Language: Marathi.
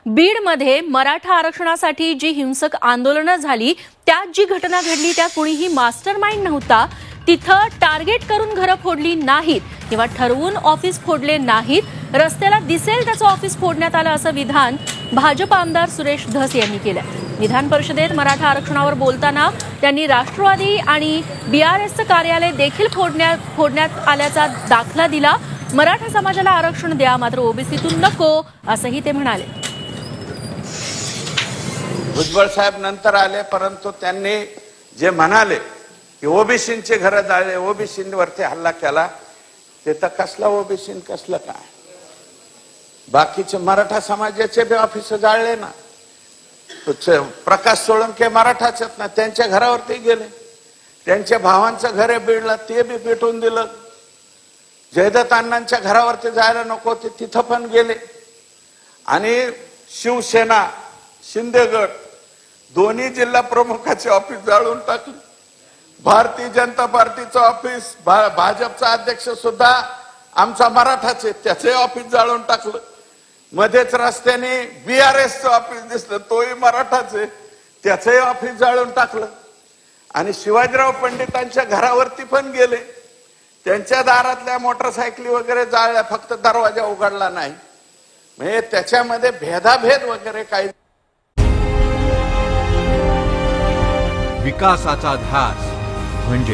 बीडमध्ये मराठा आरक्षणासाठी जी हिंसक आंदोलनं झाली त्यात जी घटना घडली त्या कुणीही मास्टरमाइंड नव्हता. तिथं टार्गेट करून घरं फोडली नाहीत किंवा ठरवून ऑफिस फोडले नाहीत. रस्त्याला दिसेल त्याचं ऑफिस फोडण्यात आलं असं विधान भाजप आमदार सुरेश धस यांनी केलं. विधान परिषदेत मराठा आरक्षणावर बोलताना त्यांनी राष्ट्रवादी आणि BRSचं कार्यालय देखील फोडण्यात आल्याचा दाखला दिला. मराठा समाजाला आरक्षण द्या मात्र ओबीसीतून नको असंही ते म्हणाले. भुजबळ साहेब नंतर आले परंतु त्यांनी जे म्हणाले की ओबीसींचे घर जाळले, ओबीसींवरती हल्ला केला, ते तर कसला ओबीसी कसलं काय. बाकीचे मराठा समाजाचे बी ऑफिस जाळले ना. प्रकाश सोळंके मराठाच आहेत ना, त्यांच्या घरावरती गेले. त्यांच्या भावांचं घर बीडला ते बी पेटवून दिलं. जयदत्त अण्णांच्या घरावरती जायला नको ते तिथं पण गेले. आणि शिवसेना शिंदेगड दोन्ही जिल्हा प्रमुखाचे ऑफिस जाळून टाकले. भारतीय जनता पार्टीचं ऑफिस, भाजपचा अध्यक्ष सुद्धा आमचा मराठाचे, त्याचे ऑफिस जाळून टाकलं. मध्येच रस्त्याने BRSचं ऑफिस दिसलं, तोही मराठाचे, त्याचंही ऑफिस जाळून टाकलं. आणि शिवाजीराव पंडितांच्या घरावरती पण गेले. त्यांच्या दारातल्या मोटरसायकली वगैरे जाळल्या, फक्त दरवाजा उघडला नाही. म्हणजे त्याच्यामध्ये भेदाभेद वगैरे काही. विकासाचा ध्यास म्हणजे